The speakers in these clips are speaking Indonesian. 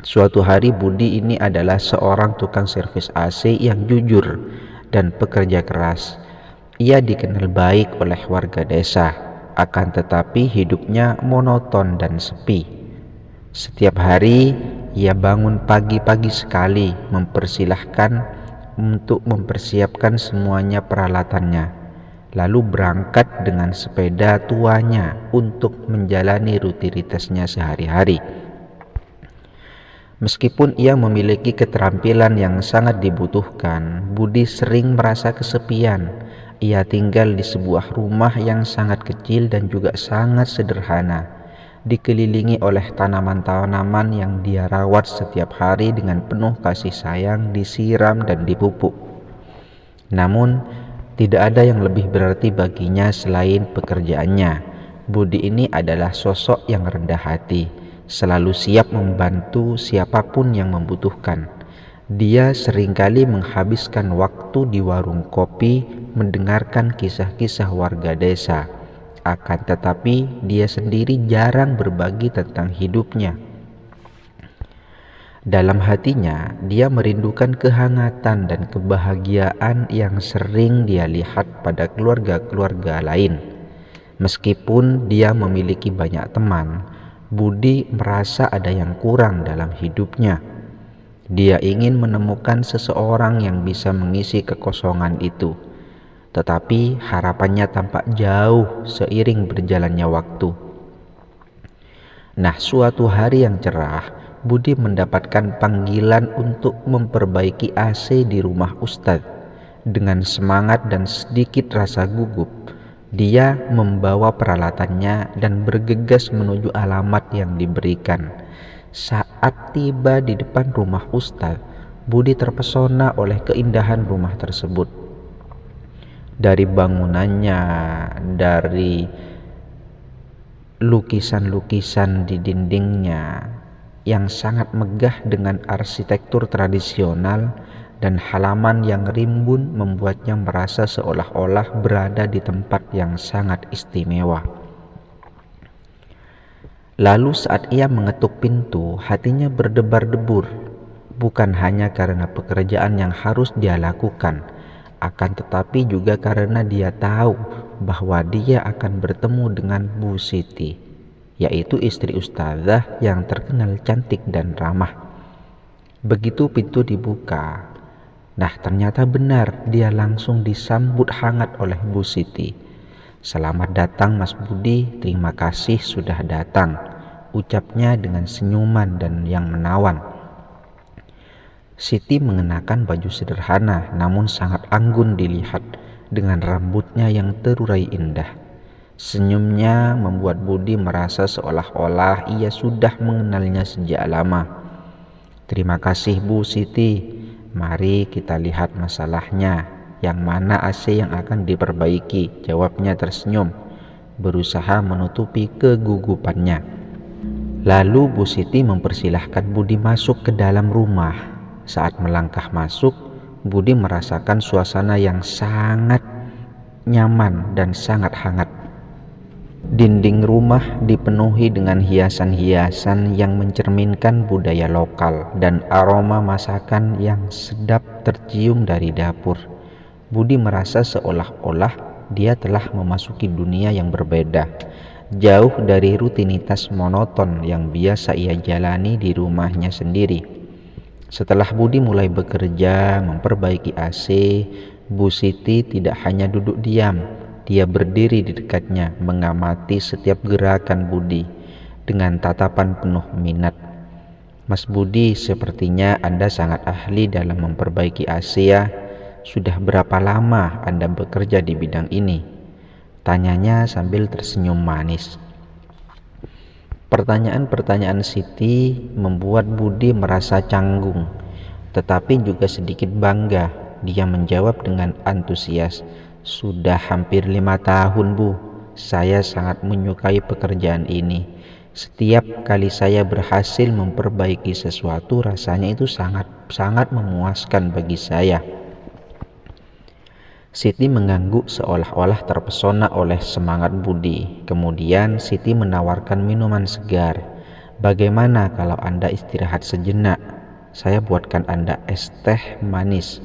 Suatu hari Budi ini adalah seorang tukang servis AC yang jujur dan pekerja keras. Ia dikenal baik oleh warga desa, akan tetapi hidupnya monoton dan sepi. Setiap hari ia bangun pagi-pagi sekali, mempersilahkan untuk mempersiapkan semuanya peralatannya, lalu berangkat dengan sepeda tuanya untuk menjalani rutinitasnya sehari-hari. Meskipun ia memiliki keterampilan yang sangat dibutuhkan, Budi sering merasa kesepian. Ia tinggal di sebuah rumah yang sangat kecil dan juga sangat sederhana, dikelilingi oleh tanaman-tanaman yang dia rawat setiap hari dengan penuh kasih sayang, disiram dan dipupuk. Namun, tidak ada yang lebih berarti baginya selain pekerjaannya. Budi ini adalah sosok yang rendah hati, selalu siap membantu siapapun yang membutuhkan. Dia seringkali menghabiskan waktu di warung kopi mendengarkan kisah-kisah warga desa. Akan tetapi dia sendiri jarang berbagi tentang hidupnya. Dalam hatinya, dia merindukan kehangatan dan kebahagiaan yang sering dia lihat pada keluarga-keluarga lain. Meskipun dia memiliki banyak teman, Budi merasa ada yang kurang dalam hidupnya. Dia ingin menemukan seseorang yang bisa mengisi kekosongan itu, tetapi harapannya tampak jauh seiring berjalannya waktu. Nah, suatu hari yang cerah, Budi mendapatkan panggilan untuk memperbaiki AC di rumah Ustadz. Dengan semangat dan sedikit rasa gugup, dia membawa peralatannya dan bergegas menuju alamat yang diberikan. Saat tiba di depan rumah Ustadz, Budi terpesona oleh keindahan rumah tersebut. Dari bangunannya, dari lukisan-lukisan di dindingnya yang sangat megah dengan arsitektur tradisional dan halaman yang rimbun membuatnya merasa seolah-olah berada di tempat yang sangat istimewa. Lalu saat ia mengetuk pintu, hatinya berdebar-debur, bukan hanya karena pekerjaan yang harus dia lakukan, akan tetapi juga karena dia tahu bahwa dia akan bertemu dengan Bu Siti, yaitu istri ustazah yang terkenal cantik dan ramah. Begitu pintu dibuka, nah ternyata benar, dia langsung disambut hangat oleh Bu Siti. "Selamat datang Mas Budi, terima kasih sudah datang," ucapnya dengan senyuman dan yang menawan. Siti mengenakan baju sederhana namun sangat anggun dilihat, dengan rambutnya yang terurai indah. Senyumnya membuat Budi merasa seolah-olah ia sudah mengenalnya sejak lama. "Terima kasih Bu Siti, mari kita lihat masalahnya. Yang mana AC yang akan diperbaiki?" jawabnya tersenyum, berusaha menutupi kegugupannya. Lalu Bu Siti mempersilahkan Budi masuk ke dalam rumah. Saat melangkah masuk, Budi merasakan suasana yang sangat nyaman dan sangat hangat. Dinding rumah dipenuhi dengan hiasan-hiasan yang mencerminkan budaya lokal dan aroma masakan yang sedap tercium dari dapur. Budi merasa seolah-olah dia telah memasuki dunia yang berbeda, jauh dari rutinitas monoton yang biasa ia jalani di rumahnya sendiri. Setelah Budi mulai bekerja memperbaiki AC, Bu Siti tidak hanya duduk diam, dia berdiri di dekatnya mengamati setiap gerakan Budi dengan tatapan penuh minat. "Mas Budi, sepertinya Anda sangat ahli dalam memperbaiki AC ya. Sudah berapa lama Anda bekerja di bidang ini?" tanyanya sambil tersenyum manis. Pertanyaan-pertanyaan Siti membuat Budi merasa canggung, tetapi juga sedikit bangga. Dia menjawab dengan antusias, "Sudah hampir 5 tahun Bu, saya sangat menyukai pekerjaan ini. Setiap kali saya berhasil memperbaiki sesuatu, rasanya itu sangat memuaskan bagi saya." Siti mengangguk seolah-olah terpesona oleh semangat Budi. Kemudian Siti menawarkan minuman segar. Bagaimana kalau Anda istirahat sejenak? Saya buatkan Anda es teh manis."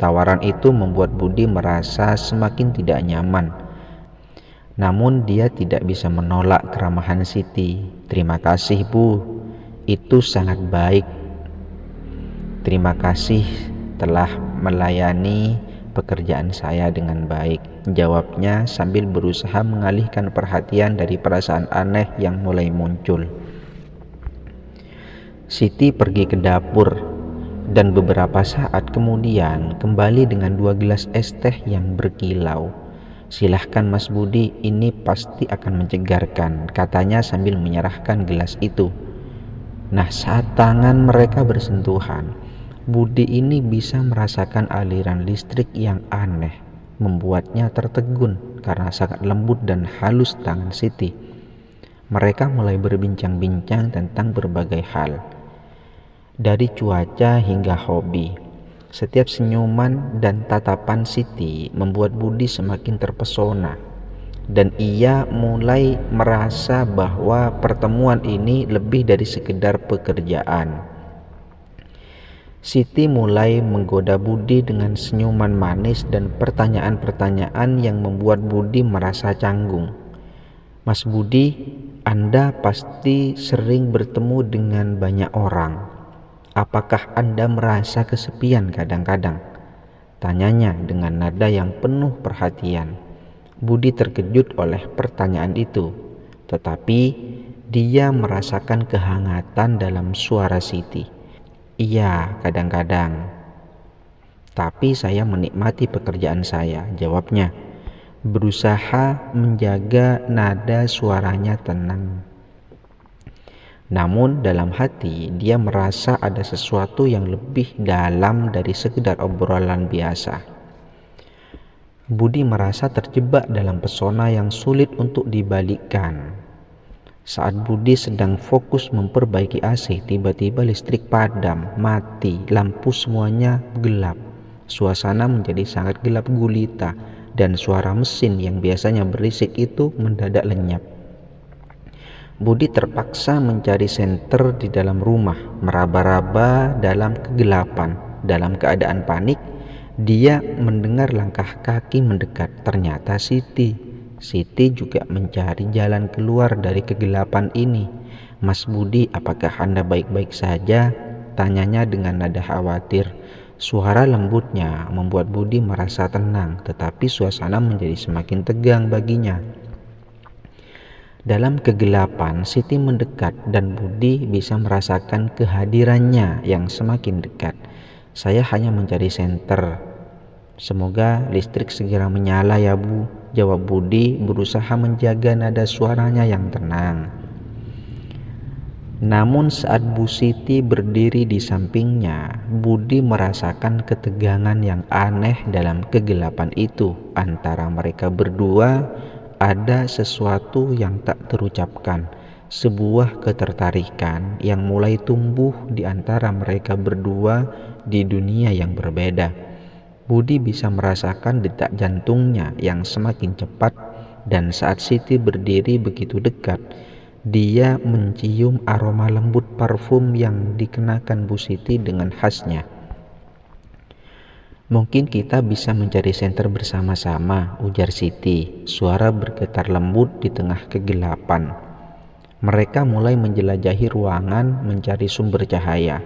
Tawaran itu membuat Budi merasa semakin tidak nyaman. Namun dia tidak bisa menolak keramahan Siti. "Terima kasih, Bu. Itu sangat baik. Terima kasih telah melayani pekerjaan saya dengan baik," jawabnya sambil berusaha mengalihkan perhatian dari perasaan aneh yang mulai muncul. Siti pergi ke dapur dan beberapa saat kemudian kembali dengan 2 gelas es teh yang berkilau. "Silahkan Mas Budi, ini pasti akan menyegarkan," katanya sambil menyerahkan gelas itu. Nah, saat tangan mereka bersentuhan, Budi ini bisa merasakan aliran listrik yang aneh, membuatnya tertegun karena sangat lembut dan halus tangan Siti. Mereka mulai berbincang-bincang tentang berbagai hal, dari cuaca hingga hobi. Setiap senyuman dan tatapan Siti membuat Budi semakin terpesona, dan ia mulai merasa bahwa pertemuan ini lebih dari sekedar pekerjaan. Siti mulai menggoda Budi dengan senyuman manis dan pertanyaan-pertanyaan yang membuat Budi merasa canggung. "Mas Budi, Anda pasti sering bertemu dengan banyak orang. Apakah Anda merasa kesepian kadang-kadang?" tanyanya dengan nada yang penuh perhatian. Budi terkejut oleh pertanyaan itu, tetapi dia merasakan kehangatan dalam suara Siti. "Iya, kadang-kadang. Tapi saya menikmati pekerjaan saya," jawabnya, berusaha menjaga nada suaranya tenang. Namun dalam hati dia merasa ada sesuatu yang lebih dalam dari sekedar obrolan biasa. Budi merasa terjebak dalam pesona yang sulit untuk dibalikkan. Saat Budi sedang fokus memperbaiki AC, tiba-tiba listrik padam, mati, lampu semuanya gelap. Suasana menjadi sangat gelap gulita dan suara mesin yang biasanya berisik itu mendadak lenyap. Budi terpaksa mencari senter di dalam rumah, meraba-raba dalam kegelapan. Dalam keadaan panik, dia mendengar langkah kaki mendekat. Ternyata Siti. Siti juga mencari jalan keluar dari kegelapan ini. "Mas Budi, apakah Anda baik-baik saja?" tanyanya dengan nada khawatir. Suara lembutnya membuat Budi merasa tenang, tetapi suasana menjadi semakin tegang baginya. Dalam kegelapan, Siti mendekat dan Budi bisa merasakan kehadirannya yang semakin dekat. "Saya hanya mencari senter. Semoga listrik segera menyala ya, Bu," jawab Budi berusaha menjaga nada suaranya yang tenang. Namun saat Bu Siti berdiri di sampingnya, Budi merasakan ketegangan yang aneh dalam kegelapan itu. Antara mereka berdua ada sesuatu yang tak terucapkan, sebuah ketertarikan yang mulai tumbuh di antara mereka berdua di dunia yang berbeda. Budi bisa merasakan detak jantungnya yang semakin cepat, dan saat Siti berdiri begitu dekat, dia mencium aroma lembut parfum yang dikenakan Bu Siti dengan khasnya. "Mungkin kita bisa mencari senter bersama-sama," ujar Siti. Suara bergetar lembut di tengah kegelapan. Mereka mulai menjelajahi ruangan mencari sumber cahaya.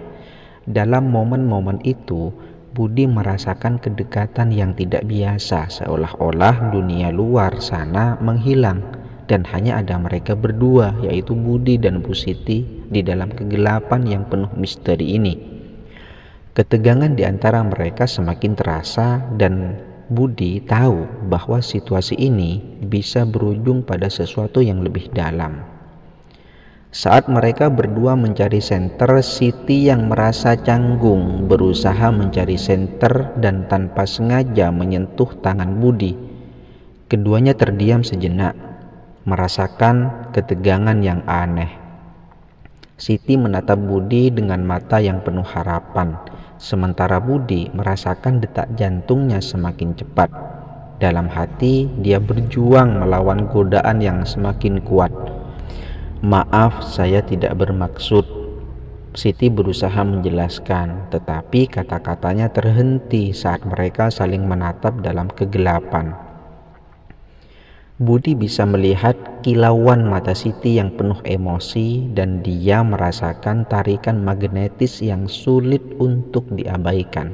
Dalam momen-momen itu, Budi merasakan kedekatan yang tidak biasa, seolah-olah dunia luar sana menghilang dan hanya ada mereka berdua, yaitu Budi dan Bu Siti, di dalam kegelapan yang penuh misteri ini. Ketegangan di antara mereka semakin terasa dan Budi tahu bahwa situasi ini bisa berujung pada sesuatu yang lebih dalam. Saat mereka berdua mencari senter, Siti yang merasa canggung berusaha mencari senter dan tanpa sengaja menyentuh tangan Budi. Keduanya terdiam sejenak, merasakan ketegangan yang aneh. Siti menatap Budi dengan mata yang penuh harapan, sementara Budi merasakan detak jantungnya semakin cepat. Dalam hati, dia berjuang melawan godaan yang semakin kuat. Maaf, saya tidak bermaksud. Siti berusaha menjelaskan, tetapi kata-katanya terhenti saat mereka saling menatap dalam kegelapan. Budi bisa melihat kilauan mata Siti yang penuh emosi dan dia merasakan tarikan magnetis yang sulit untuk diabaikan.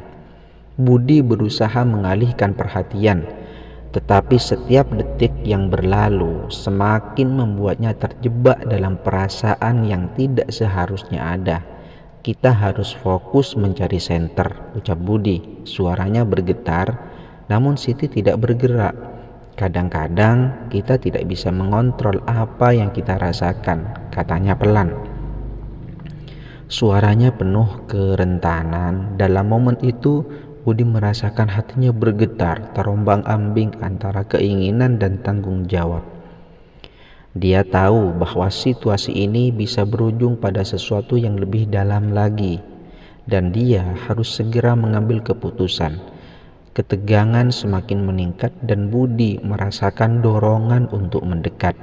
Budi berusaha mengalihkan perhatian, tetapi setiap detik yang berlalu semakin membuatnya terjebak dalam perasaan yang tidak seharusnya ada. Kita harus fokus mencari senter, ucap Budi. Suaranya bergetar, namun Siti tidak bergerak. Kadang-kadang kita tidak bisa mengontrol apa yang kita rasakan, katanya pelan. Suaranya penuh kerentanan. Dalam momen itu, Budi merasakan hatinya bergetar, terombang-ambing antara keinginan dan tanggung jawab. Dia tahu bahwa situasi ini bisa berujung pada sesuatu yang lebih dalam lagi, dan dia harus segera mengambil keputusan. Ketegangan semakin meningkat dan Budi merasakan dorongan untuk mendekat.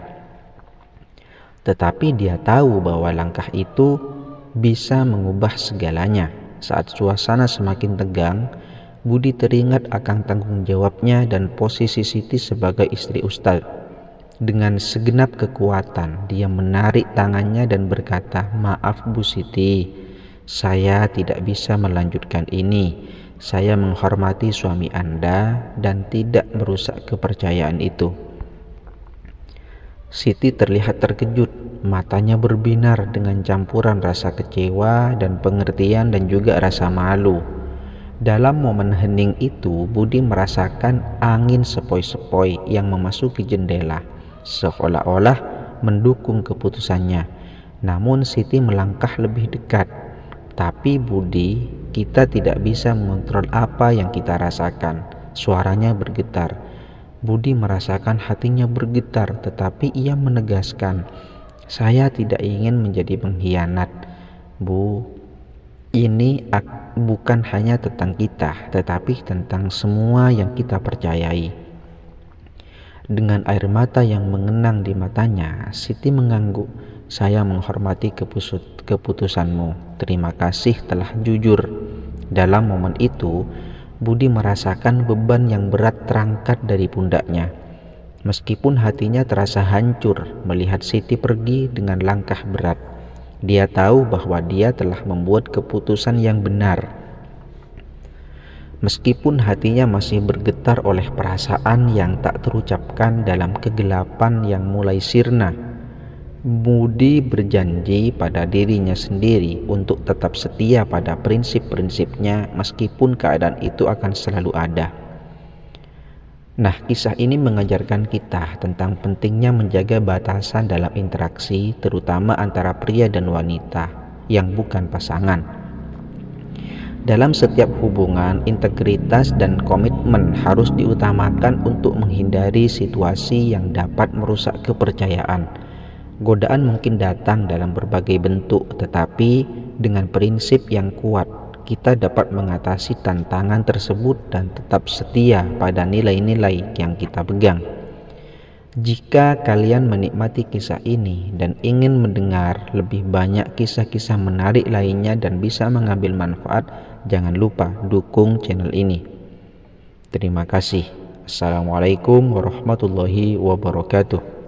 Tetapi dia tahu bahwa langkah itu bisa mengubah segalanya. Saat suasana semakin tegang, Budi teringat akan tanggung jawabnya dan posisi Siti sebagai istri Ustadz. Dengan segenap kekuatan, dia menarik tangannya dan berkata, "Maaf Bu Siti, saya tidak bisa melanjutkan ini. Saya menghormati suami Anda dan tidak merusak kepercayaan itu." Siti terlihat terkejut, matanya berbinar dengan campuran rasa kecewa dan pengertian dan juga rasa malu. Dalam momen hening itu, Budi merasakan angin sepoi-sepoi yang memasuki jendela, seolah-olah mendukung keputusannya. Namun Siti melangkah lebih dekat. Tapi Budi, kita tidak bisa mengontrol apa yang kita rasakan. Suaranya bergetar. Budi merasakan hatinya bergetar, tetapi ia menegaskan, "Saya tidak ingin menjadi pengkhianat, Bu. Ini bukan hanya tentang kita, tetapi tentang semua yang kita percayai." Dengan air mata yang mengenang di matanya, Siti mengangguk, "Saya menghormati keputusanmu. Terima kasih telah jujur." Dalam momen itu, Budi merasakan beban yang berat terangkat dari pundaknya. Meskipun hatinya terasa hancur melihat Siti pergi dengan langkah berat, dia tahu bahwa dia telah membuat keputusan yang benar. Meskipun hatinya masih bergetar oleh perasaan yang tak terucapkan dalam kegelapan yang mulai sirna, Budi berjanji pada dirinya sendiri untuk tetap setia pada prinsip-prinsipnya meskipun keadaan itu akan selalu ada. Nah, kisah ini mengajarkan kita tentang pentingnya menjaga batasan dalam interaksi, terutama antara pria dan wanita yang bukan pasangan. Dalam setiap hubungan, integritas dan komitmen harus diutamakan untuk menghindari situasi yang dapat merusak kepercayaan. Godaan mungkin datang dalam berbagai bentuk, tetapi dengan prinsip yang kuat, kita dapat mengatasi tantangan tersebut dan tetap setia pada nilai-nilai yang kita pegang. Jika kalian menikmati kisah ini dan ingin mendengar lebih banyak kisah-kisah menarik lainnya dan bisa mengambil manfaat, jangan lupa dukung channel ini. Terima kasih. Assalamualaikum warahmatullahi wabarakatuh.